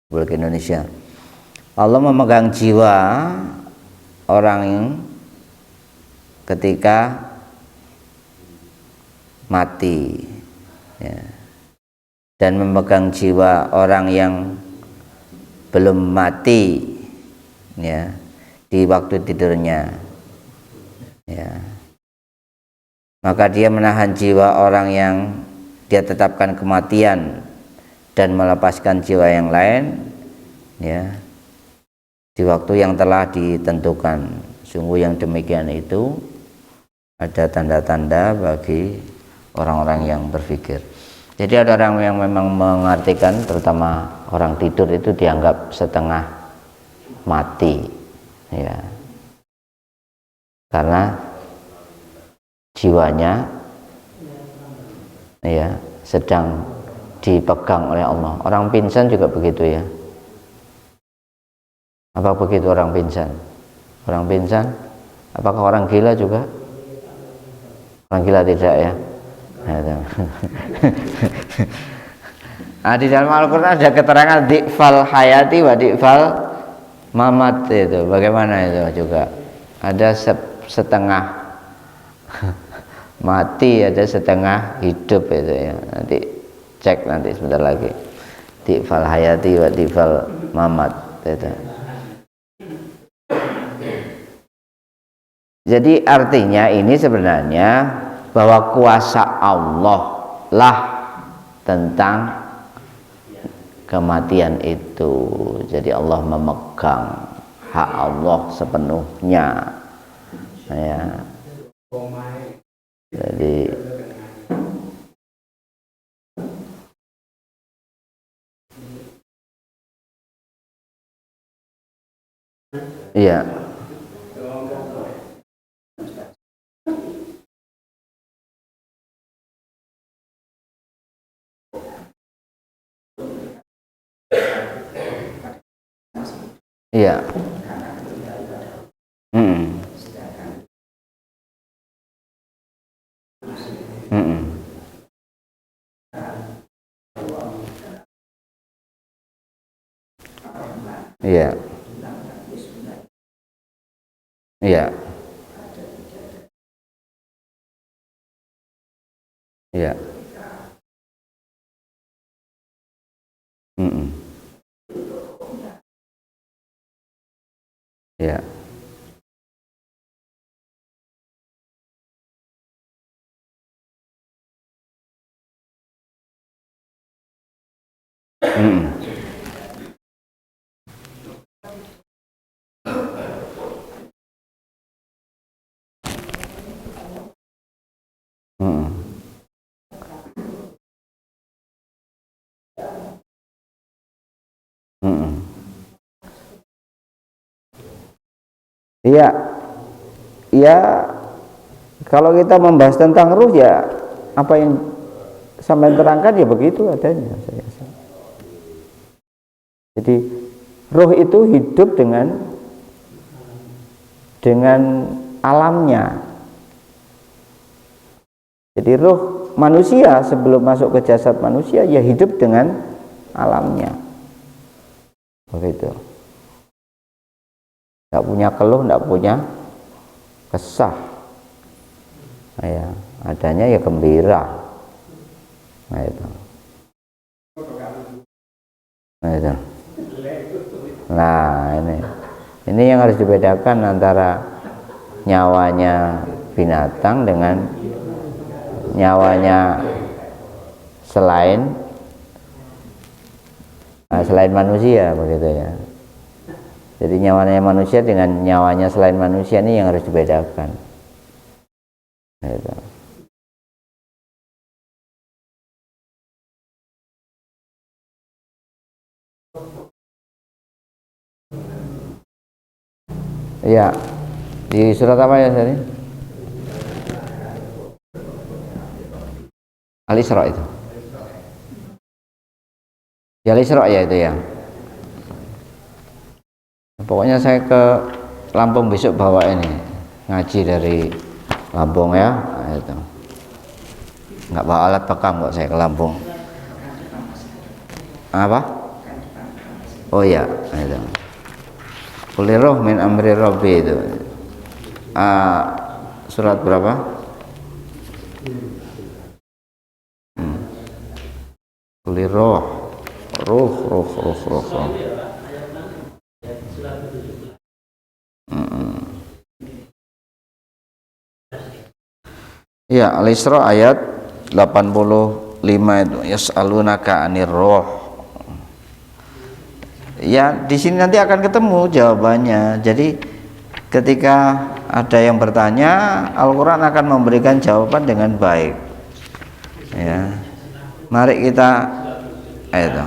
Republik Indonesia. Allah memegang jiwa orang ketika mati, ya, dan memegang jiwa orang yang belum mati, ya, di waktu tidurnya, ya, maka dia menahan jiwa orang yang dia tetapkan kematian dan melepaskan jiwa yang lain, ya, di waktu yang telah ditentukan. Sungguh yang demikian itu ada tanda-tanda bagi orang-orang yang berpikir. Jadi ada orang yang memang mengartikan, terutama orang tidur itu dianggap setengah mati, ya, karena jiwanya, ya, sedang dipegang oleh Allah. Orang pingsan juga begitu, ya. Apa begitu orang pingsan? Orang pingsan, apakah orang gila juga? Orang gila tidak, ya. Nah, di dalam Al-Quran ada keterangan di'fal hayati wa di'fal mamat itu. Bagaimana itu juga? Ada setengah mati, ada setengah hidup itu, ya. Nanti cek nanti sebentar lagi. Di'fal hayati wa di'fal mamat itu. Jadi artinya ini sebenarnya bahwa kuasa Allah lah tentang kematian itu. Jadi Allah memegang hak Allah sepenuhnya, ya. Jadi iya, iya, mm-mm. Mm-mm. Iya, iya, iya, mm-mm. Iya, mm-mm. Mm-mm. Mm-mm. Iya, ya, kalau kita membahas tentang ruh, ya apa yang sampai terangkan ya begitu adanya. Jadi ruh itu hidup dengan alamnya. Jadi ruh manusia sebelum masuk ke jasad manusia ya hidup dengan alamnya, begitu. Tidak punya keluh, tidak punya kesah, ya, adanya ya gembira, nah itu. Nah itu. Nah ini yang harus dibedakan antara nyawanya binatang dengan nyawanya selain manusia, begitu, ya. Jadi nyawanya manusia dengan nyawanya selain manusia ini yang harus dibedakan. Gitu. Iya, di surat apa ya tadi? Al-Isra itu. Ya Al-Isra ya itu, ya. Pokoknya saya ke Lampung besok bawa ini ngaji dari Lampung, ya. Nah, itu. Nggak bawa alat bekam kok saya ke Lampung. Apa? Oh ya, itu. Kuliruh min amri rabbi itu. surat berapa? Roh. Ya, Al-Isra ayat 85 itu yas'alunaka 'anir roh. Ya, di sini nanti akan ketemu jawabannya. Jadi ketika ada yang bertanya, Al-Qur'an akan memberikan jawaban dengan baik. Ya. Mari kita itu.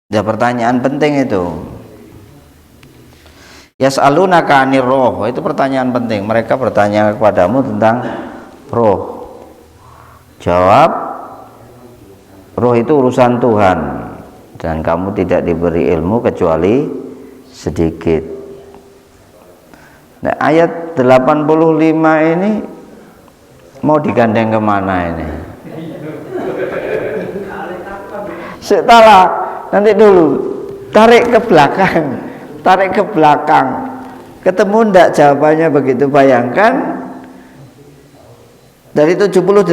Ya, pertanyaan penting itu. Yas'alunaka 'anir roh, itu pertanyaan penting. Mereka bertanya kepadamu tentang roh. Jawab, roh itu urusan Tuhan dan kamu tidak diberi ilmu kecuali sedikit. Nah, ayat 85 ini mau digandeng kemana ini? Setelah nanti dulu tarik ke belakang, ketemu ndak jawabannya begitu. Bayangkan dari 78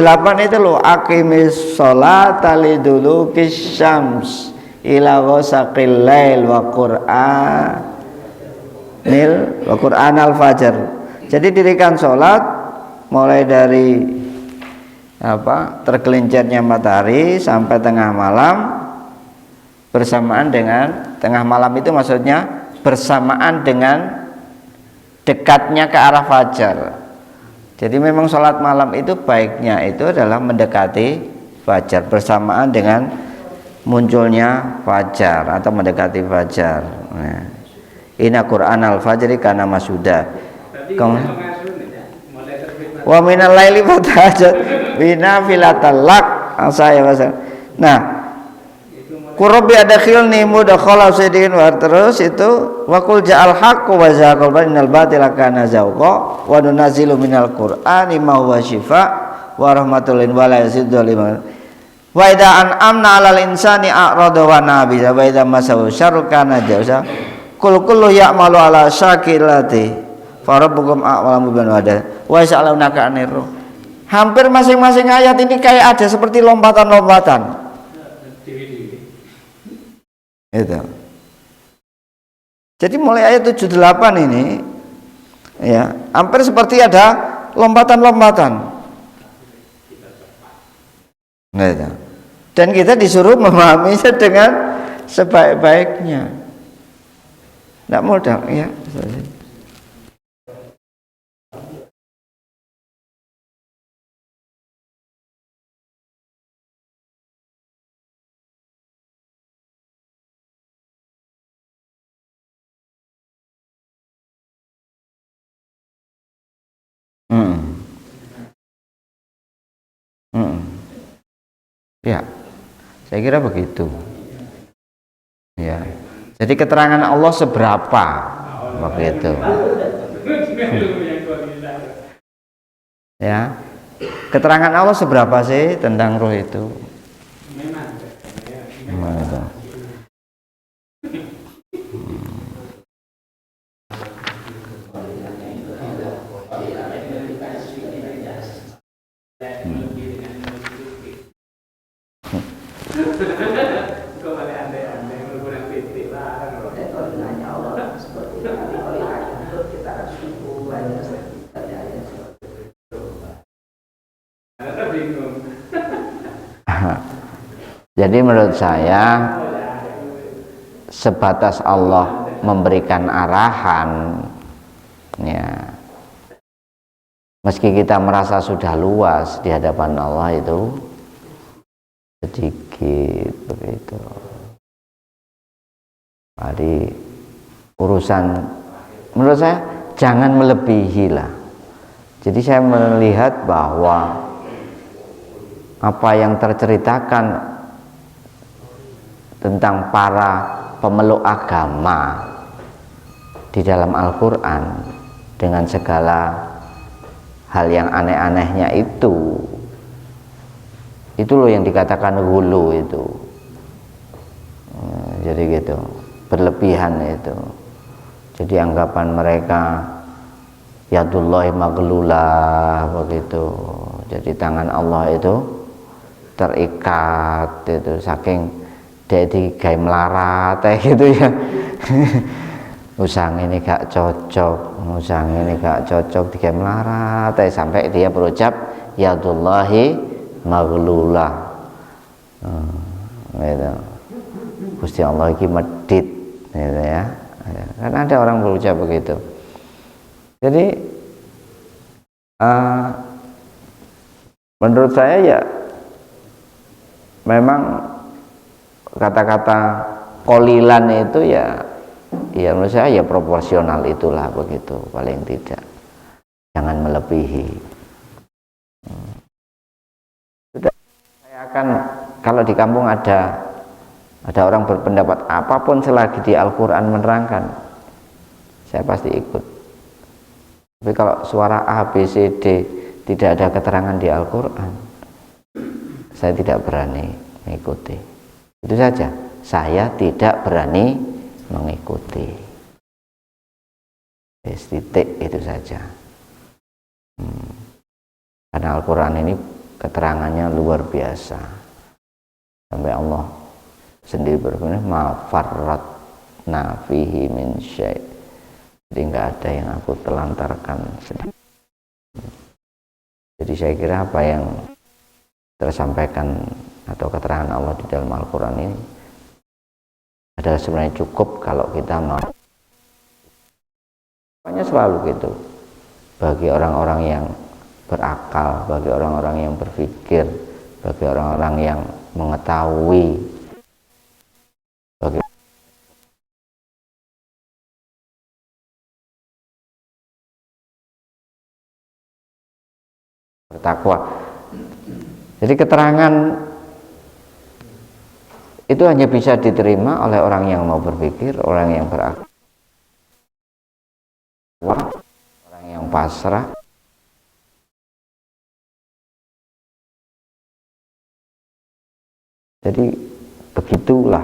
itu loh, aqimis sholata lidulukis syams ila ghasaqil lail wa qur'an al-fajr. Jadi dirikan sholat mulai dari tergelincirnya matahari sampai tengah malam, bersamaan dengan tengah malam itu maksudnya bersamaan dengan dekatnya ke arah fajar. Jadi memang sholat malam itu baiknya itu adalah mendekati fajar, bersamaan dengan munculnya fajar atau mendekati fajar. Nah, inna Qur'an al-fajri kana masuda. Wa minal laili fatahajjat bina filatallak asaya wasal. Nah, Qurbi adkhilni mudkhala sidin wa terus itu wa qul ja'al haqqu wa zaqal bainal batila kana zauqa wa nunazzilu minal qur'ani ma huwa shifaa wa rahmatul lil wa la yaziddu liman wa idza an'amna 'alal insani a'rada wa nabida wa idza masahu syarru kana jauza kul kullu ya'malu 'ala syakilati fa rabbukum a'lamu biman wada wa yas'alunaka 'anir ruh. Hampir masing-masing ayat ini kayak ada seperti lompatan-lompatan. Itu. Jadi mulai ayat 78 ini ya, hampir seperti ada lompatan-lompatan. Nah, itu. Dan kita disuruh memahaminya dengan sebaik-baiknya. Tidak mudah ya. Ya, saya kira begitu. Ya, jadi keterangan Allah seberapa begitu. Ya, keterangan Allah seberapa sih tentang roh itu? Itu. Jadi menurut saya sebatas Allah memberikan arahan ya, meski kita merasa sudah luas di hadapan Allah itu sedikit begitu. Jadi urusan menurut saya jangan melebihi lah. Jadi saya melihat bahwa apa yang terceritakan tentang para pemeluk agama di dalam Al-Quran dengan segala hal yang aneh-anehnya itu Itu loh yang dikatakan ghulu itu. Jadi gitu, berlebihan itu. Jadi anggapan mereka yadullahi maglulah begitu. Jadi tangan Allah itu terikat itu, saking dia digawe melarat gitu ya. Usang ini gak cocok, usang ini gak cocok, digawe melarat sampai dia berucap yadullahi maglulah. Gitu. Gusti Allah iki medit gitu ya. Kan ada orang berucap begitu. Jadi menurut saya ya memang kata-kata qolilan itu ya menurut saya ya proporsional itulah begitu, paling tidak. Jangan melebihi. Sudah, saya akan, kalau di kampung ada orang berpendapat apapun selagi di Al-Quran menerangkan, saya pasti ikut. Tapi kalau suara A, B, C, D tidak ada keterangan di Al-Quran, saya tidak berani mengikuti. Itu saja, saya tidak berani mengikuti. Titik itu saja. Karena Al-Quran ini keterangannya luar biasa. Sampai Allah sendiri berfirman, ma farratna fihi min syai'. Jadi nggak ada yang aku telantarkan sedikit. Jadi saya kira apa yang tersampaikan atau keterangan Allah di dalam Al-Quran ini adalah sebenarnya cukup kalau kita mau. Pokoknya selalu gitu. Bagi orang-orang yang berakal, bagi orang-orang yang berpikir, bagi orang-orang yang mengetahui, bagi bertakwa. Jadi keterangan itu hanya bisa diterima oleh orang yang mau berpikir, orang yang berakal, orang yang pasrah. Jadi begitulah.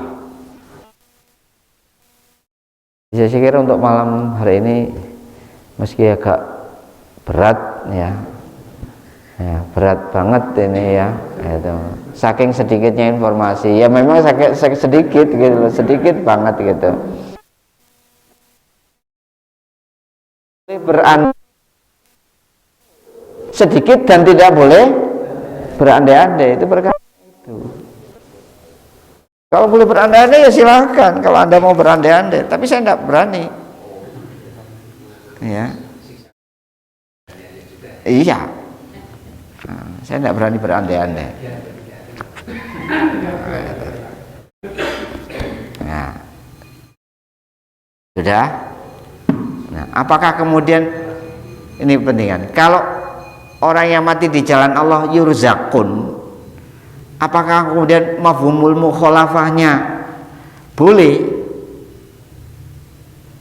Saya kira untuk malam hari ini meski agak berat ya, berat banget ini ya, itu saking sedikitnya informasi ya, memang sedikit gitu, sedikit banget gitu. Sedikit dan tidak boleh berandai-andai, itu perkara itu. Kalau boleh berandai-andai ya silahkan, kalau Anda mau berandai-andai, tapi saya tidak berani ya. Iya, saya tidak berani berandai-andai. Nah, sudah. Nah, apakah kemudian ini pentingan? Kalau orang yang mati di jalan Allah yurzakun, apakah kemudian mafhumul mukhalafahnya boleh?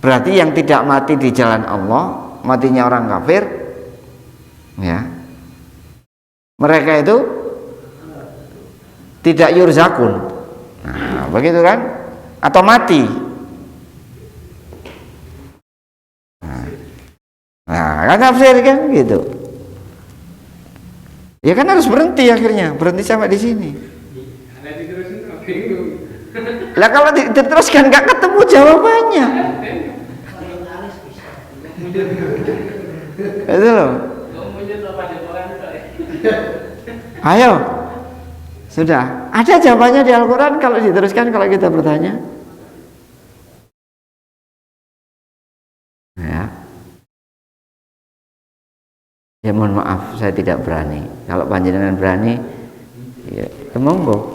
Berarti yang tidak mati di jalan Allah, matinya orang kafir, ya, mereka itu tidak yurzakun. Nah, begitu kan? Atau mati. Nah, kan tafsir kan gitu. Ya kan harus berhenti akhirnya, berhenti sampai di sini. Lah kalau diteruskan nggak ketemu jawabannya. Itu loh. Ayo, sudah ada jawabannya di Al-Quran kalau diteruskan, kalau kita bertanya. Ya mohon maaf, saya tidak berani. Kalau panjenengan berani, ya monggo,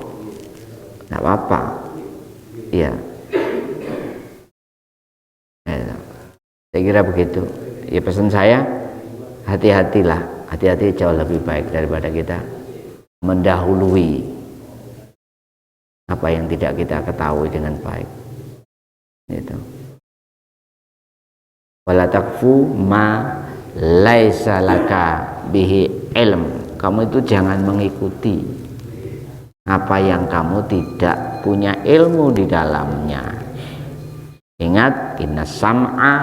nggak apa-apa. Iya. Saya kira begitu. Ya pesan saya, hati-hatilah, hati-hati jauh lebih baik daripada kita mendahului apa yang tidak kita ketahui dengan baik. Itu. Wala takfu ma laisa laka bihi ilm. Kamu itu jangan mengikuti apa yang kamu tidak punya ilmu di dalamnya. Ingat, inna sam'a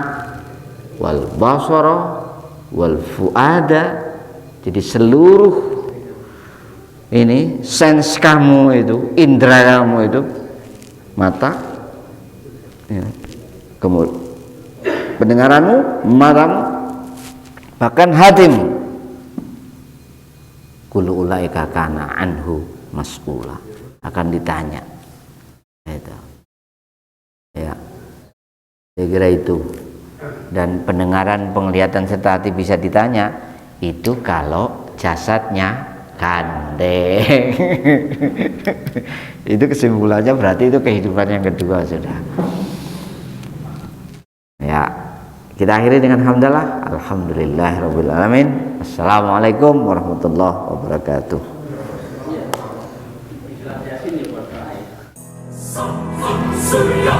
wal basara wal fuada. Jadi seluruh ini sense kamu itu, indera kamu itu, mata, ya, kemudian pendengaranmu, matamu, bahkan hatimu, kullu ulaika kana anhu mas'ula, akan ditanya. Itu. Ya, saya kira itu. Dan pendengaran, penglihatan serta hati bisa ditanya itu kalau jasadnya gandeng. Itu kesimpulannya berarti itu kehidupan yang kedua sudah. Ya, kita akhiri dengan hamdalah. Alhamdulillahirabbil alamin. Assalamualaikum warahmatullahi wabarakatuh. Surya,